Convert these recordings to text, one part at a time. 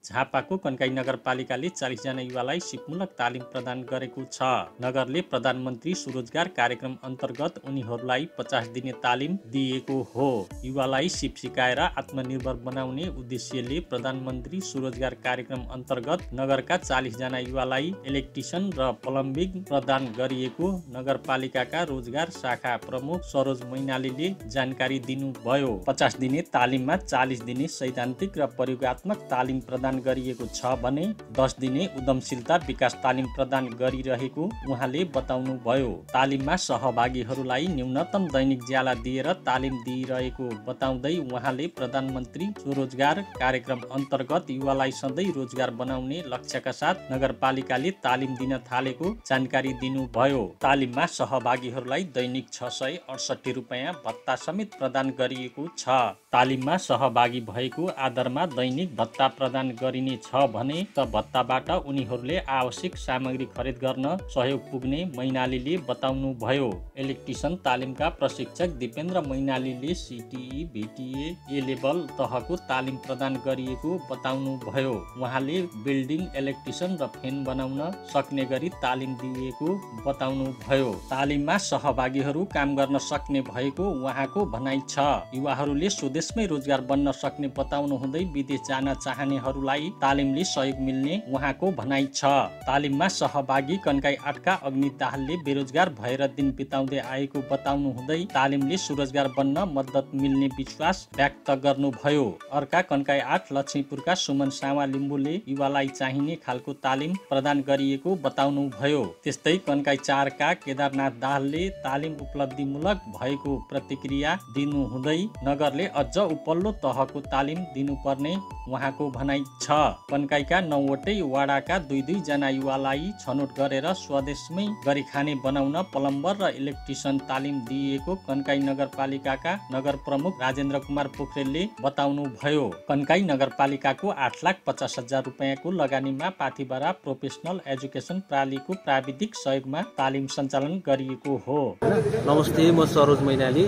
झापाको कन्काई नगरपालिकाले 40 जना युवालाई सिपमूलक तालिम प्रदान गरेको छ। नगरले प्रधानमन्त्री स्वरोजगार कार्यक्रम अन्तर्गत उनीहरूलाई 50 दिने तालिम दिएको हो। युवालाई सिप सिकाएर आत्मनिर्भर बनाउने उद्देश्यले प्रधानमन्त्री स्वरोजगार कार्यक्रम अन्तर्गत नगरका 40 जना युवालाई इलेक्ट्रिसियन र प्लम्बिङ प्रदान गरिएको नगरपालिकाका रोजगार शाखा प्रमुख सरोज मैनालीले जानकारी दिनुभयो। 50 दिने तालिममा 40 दिने सैद्धान्तिक र प्रयोगात्मक तालिम प्रदान गरिएको छ भने 10 दिने उद्यमशीलता विकास तालिम प्रदान गरिरहेको उहाँले बताउनु भयो। तालिममा सहभागीहरूलाई न्यूनतम दैनिक ज्याला दिएर तालिम दिइरहेको बताउँदै उहाँले प्रधानमन्त्री स्वरोजगार कार्यक्रम अन्तर्गत युवालाई सधैँ रोजगार बनाउने लक्ष्यका साथ नगरपालिकाले तालिम दिन थालेको जानकारी दिनुभयो। तालिममा सहभागीहरूलाई दैनिक 668 रुपैयाँ भत्ता समेत प्रदान गरिएको छ। तालिममा सहभागी भएको आधारमा दैनिक भत्ता प्रदान गरिने छ भने त भत्ताबाट उनीहरूले आवश्यक सामग्री खरिद गर्न सहयोग पुग्ने मैनालीले बताउनु भयो। इलेक्ट्रिसियन तालिमका प्रशिक्षक दिपेन्द्र मैनालीले सीटीई भीटीए ए लेभल तहको तालिम प्रदान गरिएको बताउनु भयो। उहाँले बिल्डिङ इलेक्ट्रिसियन र फेन बनाउन सक्ने गरी तालिम दिएको बताउनु भयो। तालिममा सहभागीहरू काम गर्न सक्ने भएको उहाँको भनाइ छ। युवाहरूले स्वदेशमै रोजगार बन्न सक्ने बताउनु हुँदै विदेश जान चाहनेहरूलाई तालिमले सहयोग मिल्ने उहाँको भनाइ छ। तालिममा सहभागी कन्काई 8 का अग्नि दाहालले बेरोजगार भएर दिन बिताउँदै आएको बताउनु हुँदै तालिमले स्वरोजगार बन्न मद्दत मिल्ने विश्वास व्यक्त गर्नुभयो। अर्का कन्काई 8 लक्ष्मीपुरका सुमन सावा लिम्बुले युवालाई चाहिने खालको तालिम प्रदान गरिएको बताउनु भयो। त्यस्तै कन्काई 4 का केदारनाथ दाहालले तालिम उपलब्धिमूलक भएको प्रतिक्रिया दिनुहुँदै नगरले अझ उपल्लो तहको तालिम दिनुपर्ने उहाँको भनाइ छ। कन्काईका 9वटै वाडाका 2-2 जना युवालाई छनौट गरेर स्वदेशमै गरी खाने बनाउन प्लम्बर र इलेक्ट्रिसियन तालिम दिएको कन्काई नगरपालिकाका नगर प्रमुख राजेन्द्र कुमार पोखरेलले बताउनु भयो। कन्काई नगरपालिकाको 8,50,000 रुपैयाँको लगानीमा पाथिभरा प्रोफेसनल एजुकेसन प्रणालीको प्राविधिक सहयोगमा तालिम सञ्चालन गरिएको हो। नमस्ते, म सरोज मैनाली,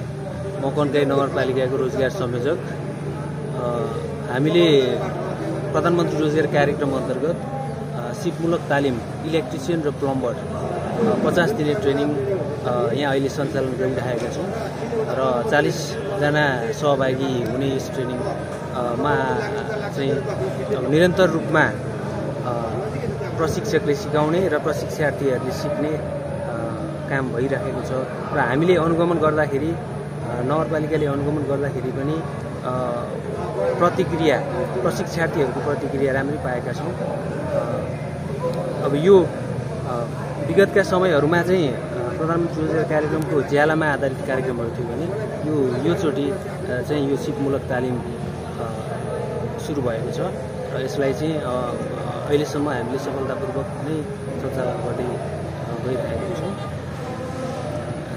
म कन्काई नगरपालिकाको रोजगार संयोजक। हामीले प्रधानमन्त्री रोजगार कार्यक्रम अन्तर्गत सिपमूलक तालिम इलेक्ट्रिसियन र प्लम्बर 50 दिने ट्रेनिङ यहाँ अहिले सञ्चालन गरिरहेका छौँ र 40 जना सहभागी हुने यस ट्रेनिङमा चाहिँ निरन्तर रूपमा प्रशिक्षकले सिकाउने र प्रशिक्षार्थीहरूले सिक्ने काम भइरहेको छ र हामीले अनुगमन गर्दाखेरि नगरपालिकाले अनुगमन गर्दाखेरि पनि प्रतिक्रिया प्रशिक्षार्थीहरूको प्रतिक्रिया राम्रै पाएका छौँ। अब यो विगतका समयहरूमा चाहिँ प्रधानमन्त्री रोजगार कार्यक्रमको ज्यालामा आधारित कार्यक्रमहरू थियो भने यो चोटि चाहिँ यो सिपमूलक तालिम सुरु भएको छ र यसलाई चाहिँ अहिलेसम्म हामीले सफलतापूर्वक नै सञ्चालन गर्दै गइरहेका छौँ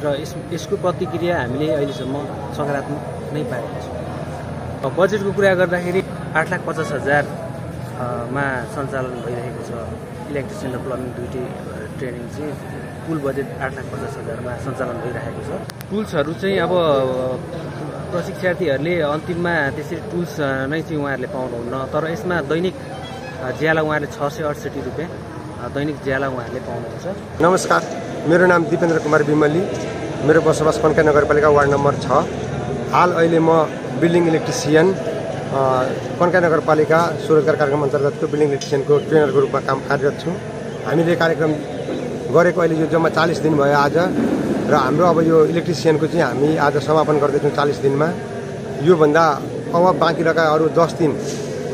र यसको प्रतिक्रिया हामीले अहिलेसम्म सकारात्मक नै पाएका छौँ। बजेटको कुरा गर्दाखेरि 8,50,000 मा सञ्चालन भइरहेको छ। इलेक्ट्रिसियन र प्लम्बिङ दुईटै ट्रेनिङ चाहिँ कुल बजेट 8,50,000 मा सञ्चालन भइरहेको छ। टुल्सहरू चाहिँ अब प्रशिक्षार्थीहरूले अन्तिममा त्यसरी टुल्स नै चाहिँ उहाँहरूले पाउनुहुन्न, तर यसमा दैनिक ज्याला उहाँहरूले 668 रुपैयाँ दैनिक ज्याला उहाँहरूले पाउनुहुन्छ। नमस्कार, मेरो नाम दिपेन्द्र कुमार विमली, मेरो बसोबास कन्काई नगरपालिका वार्ड नम्बर 6। हाल अहिले म बिल्डिङ इलेक्ट्रिसियन कन्काई नगरपालिका स्वरोजगार कार्यक्रम अन्तर्गतको बिल्डिङ इलेक्ट्रिसियनको ट्रेनरको रूपमा काम कार्यरत छु। हामीले कार्यक्रम गरेको अहिले यो जम्मा 40 दिन भयो आज, र हाम्रो अब यो इलेक्ट्रिसियनको चाहिँ हामी आज समापन गर्दैछौँ 40 दिनमा। योभन्दा अब बाँकी रहेका अरू 10 दिन,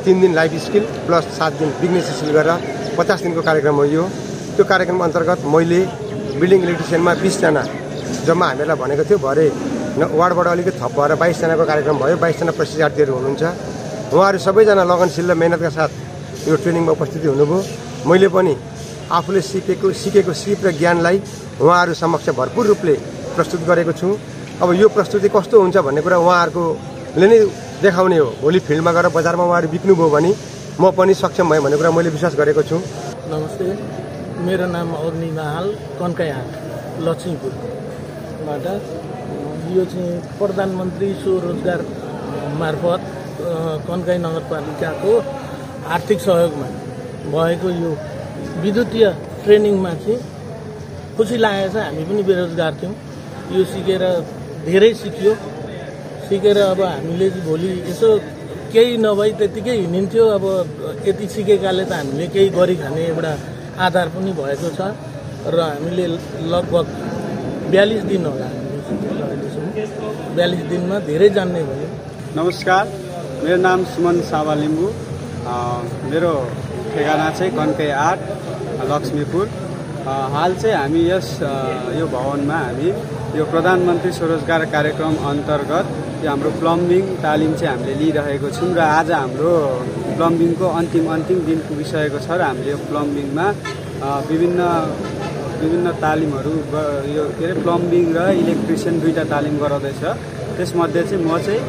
3 दिन लाइफ स्किल प्लस 7 दिन बिजनेस स्किल गरेर 50 दिनको कार्यक्रम हो यो। त्यो कार्यक्रम अन्तर्गत मैले बिल्डिङ इलेक्ट्रिसियनमा 20 जना जम्मा हामीहरूलाई भनेको थियो, भरे वार्डबाट अलिकति थप भएर 22 जनाको कार्यक्रम भयो। 22 जना प्रशिक्षार्थीहरू हुनुहुन्छ। उहाँहरू सबैजना लगनशील र मेहनतका साथ यो ट्रेनिङमा उपस्थिति हुनुभयो। मैले पनि आफूले सिकेको सिप र ज्ञानलाई उहाँहरू समक्ष भरपूर रूपले प्रस्तुत गरेको छु। अब यो प्रस्तुति कस्तो हुन्छ भन्ने कुरा उहाँहरूले नै देखाउने हो। भोलि फिल्डमा गएर बजारमा उहाँहरू बिक्नुभयो भने म पनि सक्षम भएँ भन्ने कुरा मैले विश्वास गरेको छु। नमस्ते, मेरो नाम अग्नि दाहाल, कन्काई 8 लक्ष्मीपुरबाट। यो चाहिँ प्रधानमन्त्री स्वरोजगार मार्फत कन्काई नगरपालिकाको आर्थिक सहयोगमा भएको यो विद्युतीय ट्रेनिङमा चाहिँ खुसी लागेको छ। हामी पनि बेरोजगार थियौँ, यो सिकेर धेरै सिकेर अब हामीले चाहिँ भोलि यसो केही नभई त्यतिकै हिँडिन्थ्यो। अब यति सिकेकाले त हामीले केही गरी खाने एउटा आधार पनि भएको छ र हामीले लगभग 42 दिन होला हामीले सिकेर अहिलेसम्म 42 दिनमा धेरै जान्ने भयो। नमस्कार, मेरो नाम सुमन सावा लिम्बू। मेरो ठेगाना चाहिँ कन्कै 8 लक्ष्मीपुर। हाल चाहिँ हामी यो भवनमा हामी यो प्रधानमन्त्री स्वरोजगार कार्यक्रम अन्तर्गत यो हाम्रो प्लम्बिङ तालिम चाहिँ हामीले लिइरहेको छौँ र आज हाम्रो प्लम्बिङको अन्तिम दिन पुगिसकेको छ र हामीले यो प्लम्बिङमा विभिन्न तालिमहरू यो के अरे प्लम्बिङ र इलेक्ट्रिसियन दुईवटा तालिम गराउँदैछ। त्यसमध्ये चाहिँ म चाहिँ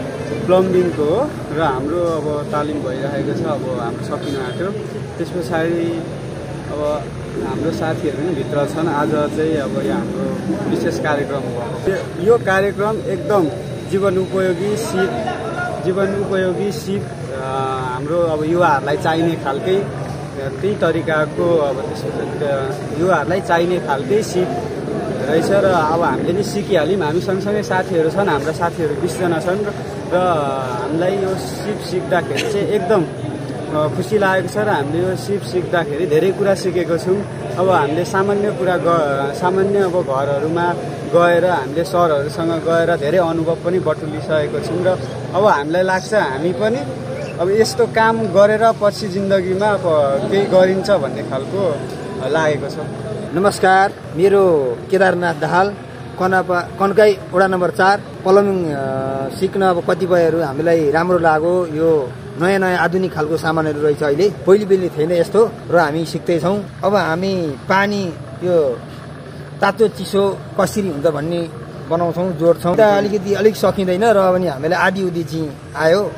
प्लम्बिङको हो र हाम्रो अब तालिम भइरहेको छ। अब हाम्रो सकिन आँट्यो। त्यस पछाडि अब हाम्रो साथीहरू पनि भित्र छन्। आज चाहिँ अब यो हाम्रो विशेष कार्यक्रम हो। यो कार्यक्रम एकदम जीवन उपयोगी सिप हाम्रो अब युवाहरूलाई चाहिने खालकै त्यही तरिकाको अब युवाहरूलाई चाहिने खालकै सिप रहेछ र अब हामीले नि सिकिहाल्यौँ। हामी सँगसँगै साथीहरू छन्, हाम्रा साथीहरू 20 जना छन् र हामीलाई यो सिप सिक्दाखेरि चाहिँ एकदम खुसी लागेको छ र हामीले यो सिप सिक्दाखेरि धेरै कुरा सिकेको छौँ। अब हामीले सामान्य अब घरहरूमा गएर हामीले सरहरूसँग गएर धेरै अनुभव पनि बटुलिसकेको छौँ र अब हामीलाई लाग्छ हामी पनि अब यस्तो काम गरेर पछि जिन्दगीमा केही गरिन्छ भन्ने खालको लागेको छ। नमस्कार, मेरो केदारनाथ दाहाल, कन्काई वडा नम्बर 4। प्लम्बिङ सिक्न अब कतिपयहरू हामीलाई राम्रो लाग्यो। यो नयाँ आधुनिक खालको सामानहरू रहेछ। अहिले पहिले थिएन यस्तो र हामी सिक्दैछौँ। अब हामी पानी यो तातो चिसो कसरी हुन्छ भन्ने बनाउँछौँ, जोड्छौँ। अलिक सकिँदैन र पनि हामीलाई आधी उधी चाहिँ आयो।